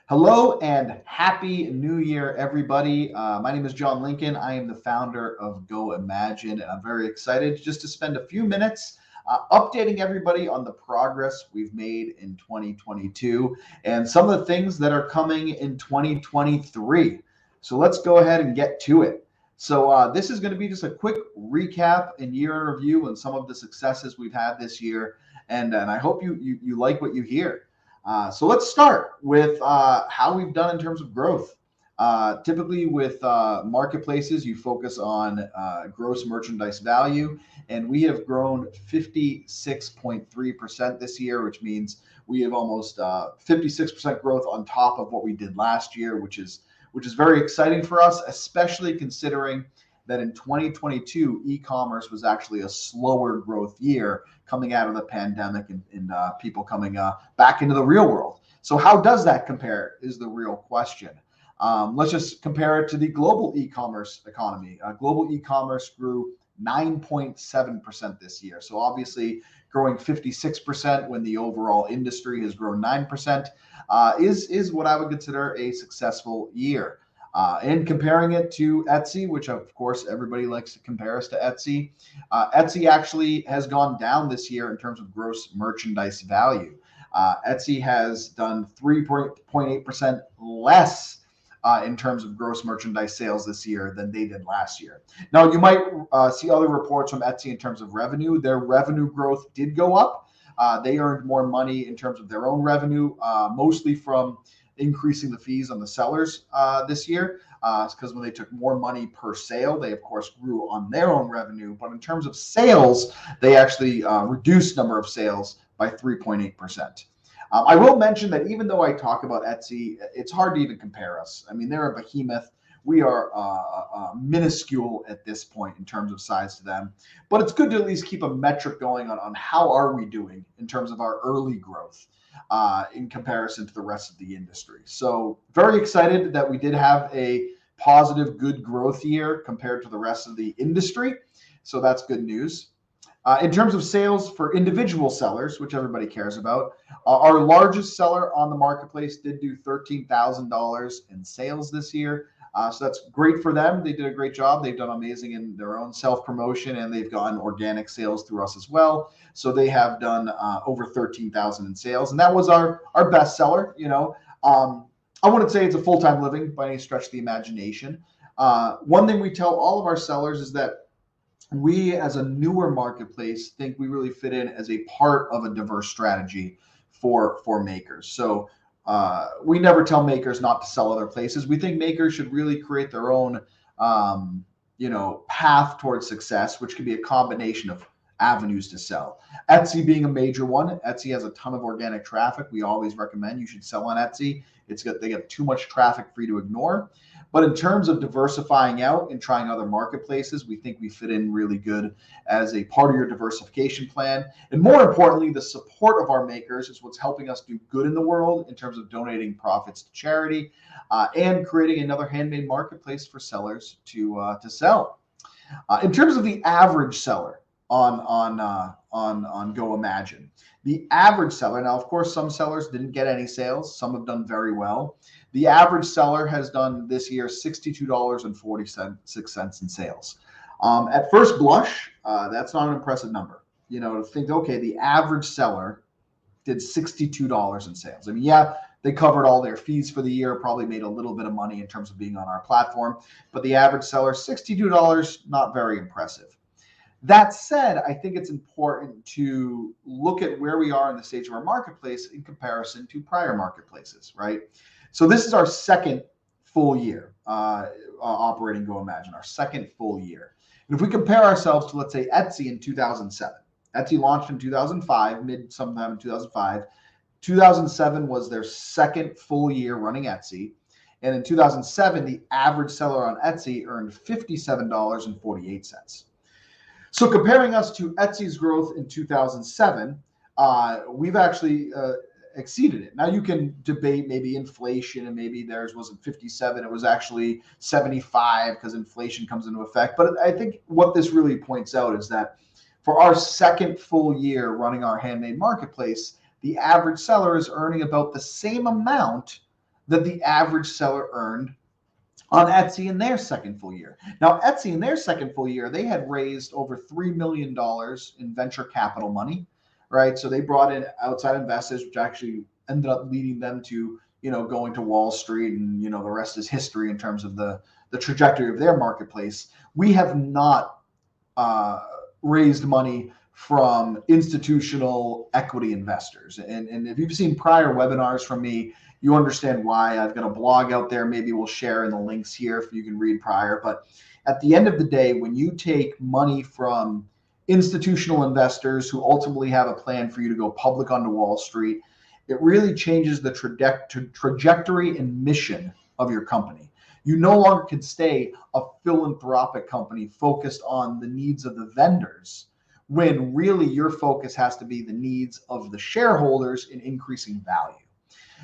Hello and happy new year, everybody. My name is John Lincoln. I am the founder of goimagine, and I'm very excited just to spend a few minutes updating everybody on the progress we've made in 2022 and some of the things that are coming in 2023. So let's go ahead and get to it. So this is going to be just a quick recap and year in review and some of the successes we've had this year, and I hope you like what you hear. So let's start with how we've done in terms of growth. Typically, with marketplaces, you focus on gross merchandise value, and we have grown 56.3% this year, which means we have almost 56% growth on top of what we did last year, which is very exciting for us, especially considering that in 2022, e-commerce was actually a slower growth year coming out of the pandemic and people coming back into the real world. So how does that compare is the real question. Let's just compare it to the global e-commerce economy. Global e-commerce grew 9.7% this year. So obviously growing 56% when the overall industry has grown 9% is what I would consider a successful year. And comparing it to Etsy, which of course everybody likes to compare us to Etsy, Etsy actually has gone down this year in terms of gross merchandise value. Etsy has done 3.8% less in terms of gross merchandise sales this year than they did last year. Now, you might see other reports from Etsy in terms of revenue. Their revenue growth did go up. They earned more money in terms of their own revenue, mostly from increasing the fees on the sellers this year, because when they took more money per sale, they of course grew on their own revenue. But in terms of sales, they actually reduced number of sales by 3.8%. I will mention that even though I talk about Etsy, it's hard to even compare us. I mean, they're a behemoth. We are minuscule at this point in terms of size to them, but it's good to at least keep a metric going on how are we doing in terms of our early growth in comparison to the rest of the industry. So very excited that we did have a positive, good growth year compared to the rest of the industry. So that's good news. In terms of sales for individual sellers, which everybody cares about, our largest seller on the marketplace did do $13,000 in sales this year. So that's great for them. They did a great job. They've done amazing in their own self-promotion, and they've gotten organic sales through us as well. So they have done over 13,000 in sales, and that was our best seller. I wouldn't say it's a full-time living by any stretch of the imagination. One thing we tell all of our sellers is that we, as a newer marketplace, think we really fit in as a part of a diverse strategy for makers. So we never tell makers not to sell other places. We think makers should really create their own, path towards success, which could be a combination of avenues to sell. Etsy being a major one. Etsy has a ton of organic traffic. We always recommend you should sell on Etsy. They get too much traffic for you to ignore. But in terms of diversifying out and trying other marketplaces, we think we fit in really good as a part of your diversification plan. And more importantly, the support of our makers is what's helping us do good in the world in terms of donating profits to charity and creating another handmade marketplace for sellers to sell. In terms of the average seller on goimagine, the average seller, now of course some sellers didn't get any sales, some have done very well. The average seller has done this year $62.46 in sales. At first blush, that's not an impressive number. To think, okay, the average seller did $62 in sales. I mean, yeah, they covered all their fees for the year, probably made a little bit of money in terms of being on our platform, but the average seller, $62, not very impressive. That said, I think it's important to look at where we are in the stage of our marketplace in comparison to prior marketplaces, right? So this is our second full year operating goimagine, our second full year. And if we compare ourselves to, let's say, Etsy in 2007, Etsy launched in 2005, sometime in 2005. 2007 was their second full year running Etsy. And in 2007, the average seller on Etsy earned $57.48. So comparing us to Etsy's growth in 2007, we've actually exceeded it. Now you can debate maybe inflation and maybe theirs wasn't 57, it was actually 75 because inflation comes into effect. But I think what this really points out is that for our second full year running our handmade marketplace, the average seller is earning about the same amount that the average seller earned on Etsy in their second full year. Now, Etsy in their second full year, they had raised over $3 million in venture capital money, right? So they brought in outside investors, which actually ended up leading them to, going to Wall Street, and, the rest is history in terms of the trajectory of their marketplace. We have not raised money from institutional equity investors. And if you've seen prior webinars from me, you understand why. I've got a blog out there. Maybe we'll share in the links here if you can read prior. But at the end of the day, when you take money from institutional investors who ultimately have a plan for you to go public onto Wall Street, it really changes the trajectory and mission of your company. You no longer can stay a philanthropic company focused on the needs of the vendors, when really your focus has to be the needs of the shareholders in increasing value.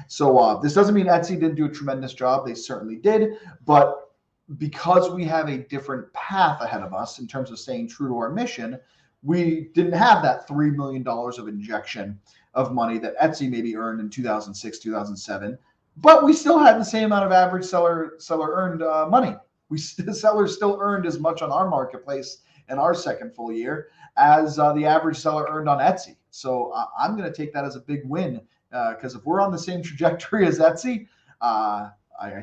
So this doesn't mean Etsy didn't do a tremendous job. They certainly did. But because we have a different path ahead of us in terms of staying true to our mission, we didn't have that $3 million of injection of money that Etsy maybe earned in 2006, 2007. But we still had the same amount of average seller earned money. Sellers still earned as much on our marketplace in our second full year as the average seller earned on Etsy. So I'm going to take that as a big win, because if we're on the same trajectory as Etsy, I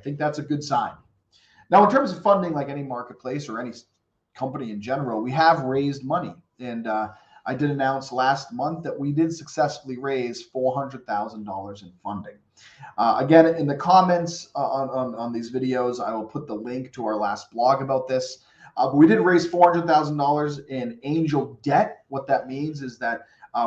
think that's a good sign. Now, in terms of funding, like any marketplace or any company in general, we have raised money. And I did announce last month that we did successfully raise $400,000 in funding. Again, in the comments on these videos, I will put the link to our last blog about this. But we did raise $400,000 in angel debt. What that means is that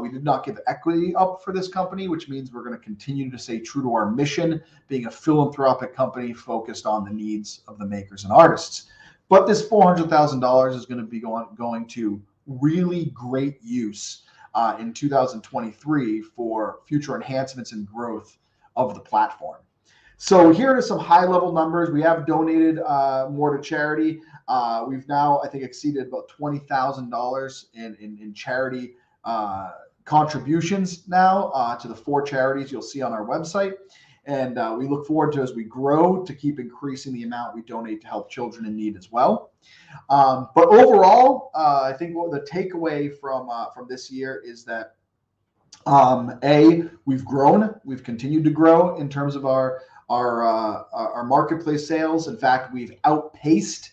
we did not give equity up for this company, which means we're going to continue to stay true to our mission, being a philanthropic company focused on the needs of the makers and artists. But this $400,000 is going to be going to really great use in 2023 for future enhancements and growth of the platform. So here are some high-level numbers. We have donated more to charity. We've now, I think, exceeded about $20,000 in charity contributions now to the 4 charities you'll see on our website. And we look forward to, as we grow, to keep increasing the amount we donate to help children in need as well. But overall, I think the takeaway from this year is that we've grown. We've continued to grow in terms of our marketplace sales. In fact, we've outpaced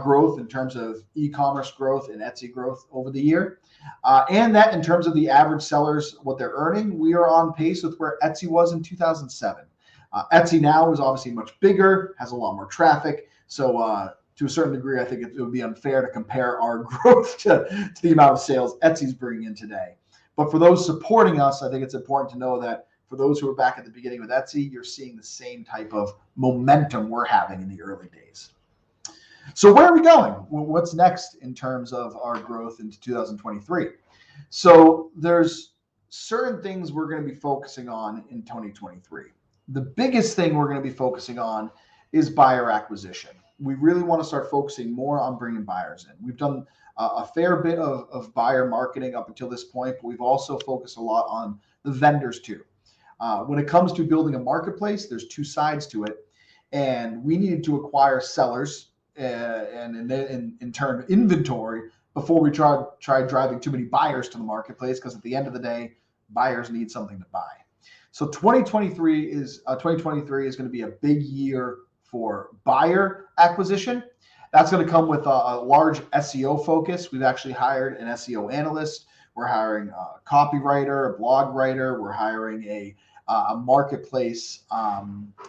growth in terms of e-commerce growth and Etsy growth over the year. And that in terms of the average sellers, what they're earning, we are on pace with where Etsy was in 2007. Etsy now is obviously much bigger, has a lot more traffic. So to a certain degree, I think it would be unfair to compare our growth to the amount of sales Etsy's bringing in today. But for those supporting us, I think it's important to know that for those who are back at the beginning with Etsy, you're seeing the same type of momentum we're having in the early days. So where are we going? What's next in terms of our growth into 2023? So there's certain things we're going to be focusing on in 2023. The biggest thing we're going to be focusing on is buyer acquisition. We really want to start focusing more on bringing buyers in. We've done a fair bit of buyer marketing up until this point, but we've also focused a lot on the vendors too. When it comes to building a marketplace, there's 2 sides to it, and we needed to acquire sellers and in turn inventory before we try driving too many buyers to the marketplace, because at the end of the day, buyers need something to buy. So 2023 is going to be a big year for buyer acquisition. That's going to come with a large SEO focus. We've actually hired an SEO analyst. We're hiring a copywriter, a blog writer. We're hiring a marketplace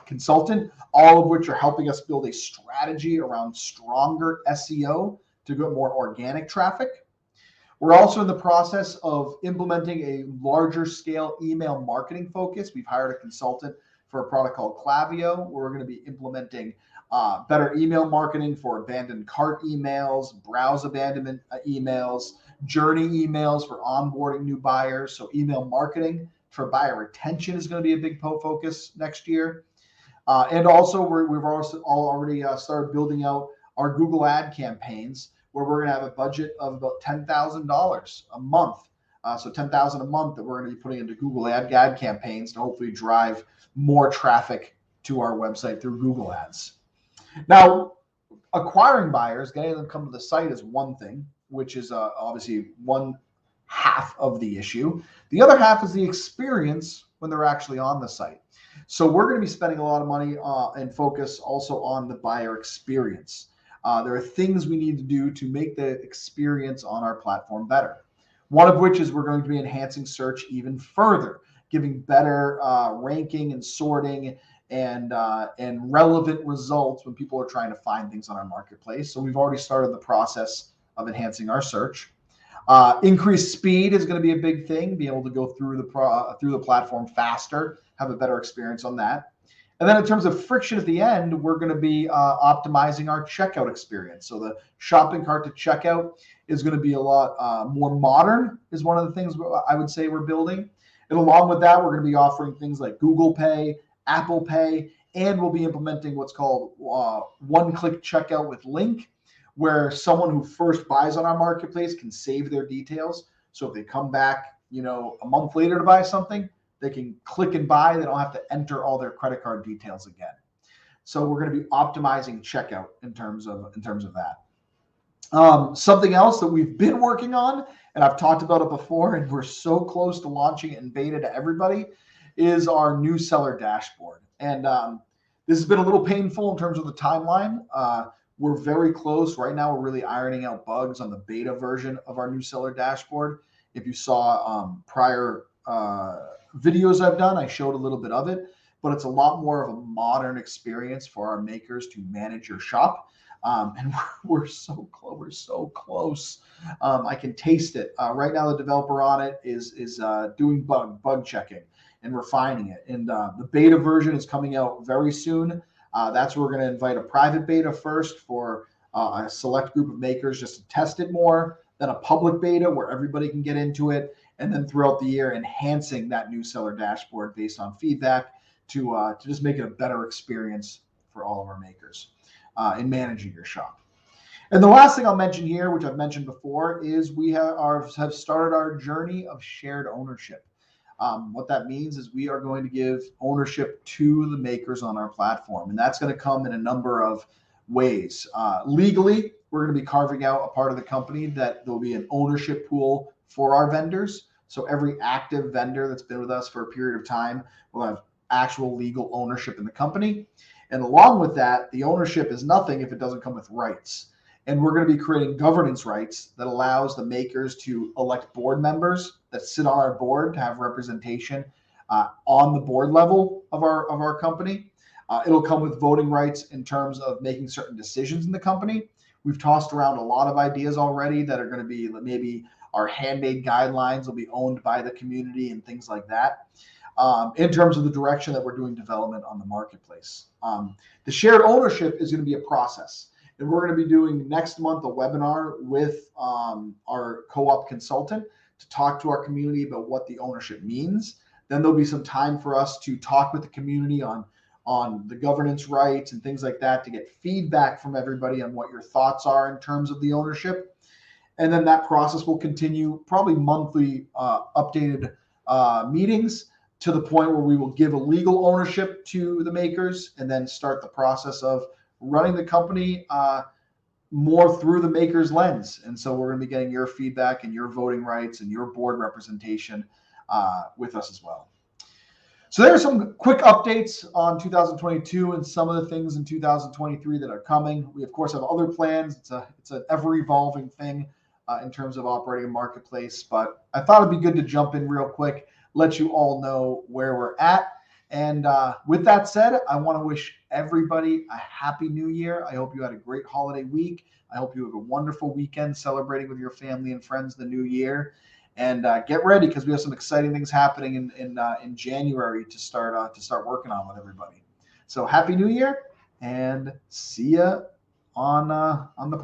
consultant, all of which are helping us build a strategy around stronger SEO to get more organic traffic. We're also in the process of implementing a larger scale email marketing focus. We've hired a consultant for a product called Klaviyo, where we're going to be implementing better email marketing for abandoned cart emails, browse abandonment emails, journey emails for onboarding new buyers. So email marketing for buyer retention is going to be a big focus next year. And also we've also already started building out our Google ad campaigns, where we're going to have a budget of about $10,000 a month. So $10,000 a month that we're going to be putting into Google ad campaigns to hopefully drive more traffic to our website through Google Ads. Now, acquiring buyers, getting them to come to the site is one thing, which is obviously one half of the issue. The other half is the experience when they're actually on the site. So we're going to be spending a lot of money and focus also on the buyer experience. There are things we need to do to make the experience on our platform better. One of which is we're going to be enhancing search even further, giving better ranking and sorting and relevant results when people are trying to find things on our marketplace. So we've already started the process of enhancing our search. Increased speed is going to be a big thing. Be able to go through the platform faster, have a better experience on that. And then in terms of friction at the end, we're going to be optimizing our checkout experience. So the shopping cart to checkout is going to be a lot more modern, is one of the things I would say we're building. And along with that, we're going to be offering things like Google Pay, Apple Pay, and we'll be implementing what's called one-click checkout with link, where someone who first buys on our marketplace can save their details. So if they come back, a month later to buy something, they can click and buy. They don't have to enter all their credit card details again. So we're going to be optimizing checkout in terms of that. Something else that we've been working on, and I've talked about it before, and we're so close to launching it in beta to everybody, is our new seller dashboard. And this has been a little painful in terms of the timeline. We're very close. Right now, we're really ironing out bugs on the beta version of our new seller dashboard. If you saw prior videos I've done, I showed a little bit of it, but it's a lot more of a modern experience for our makers to manage your shop. And we're so close. We're so close. I can taste it. Right now, the developer on it is doing bug checking and refining it. And the beta version is coming out very soon. That's where we're going to invite a private beta first for a select group of makers just to test it more, then a public beta where everybody can get into it, and then throughout the year enhancing that new seller dashboard based on feedback to just make it a better experience for all of our makers in managing your shop. And the last thing I'll mention here, which I've mentioned before, is we have started our journey of shared ownership. What that means is we are going to give ownership to the makers on our platform, and that's going to come in a number of ways. Legally, we're going to be carving out a part of the company that there'll be an ownership pool for our vendors. So every active vendor that's been with us for a period of time will have actual legal ownership in the company. And along with that, the ownership is nothing if it doesn't come with rights. And we're going to be creating governance rights that allows the makers to elect board members that sit on our board to have representation on the board level of our company. It'll come with voting rights in terms of making certain decisions in the company. We've tossed around a lot of ideas already that are going to be maybe our handmade guidelines will be owned by the community and things like that. In terms of the direction that we're doing development on the marketplace. The shared ownership is going to be a process. And we're going to be doing next month a webinar with our co-op consultant to talk to our community about what the ownership means. Then there'll be some time for us to talk with the community on the governance rights and things like that to get feedback from everybody on what your thoughts are in terms of the ownership. And then that process will continue, probably monthly updated meetings to the point where we will give a legal ownership to the makers and then start the process of running the company more through the maker's lens. And so we're going to be getting your feedback and your voting rights and your board representation with us as well. So there are some quick updates on 2022 and some of the things in 2023 that are coming. We, of course, have other plans. It's an ever-evolving thing in terms of operating a marketplace. But I thought it'd be good to jump in real quick, let you all know where we're at. And with that said, I want to wish everybody a happy new year. I hope you had a great holiday week. I hope you have a wonderful weekend celebrating with your family and friends the new year. And get ready because we have some exciting things happening in January to start working on with everybody. So happy new year and see ya on the platform.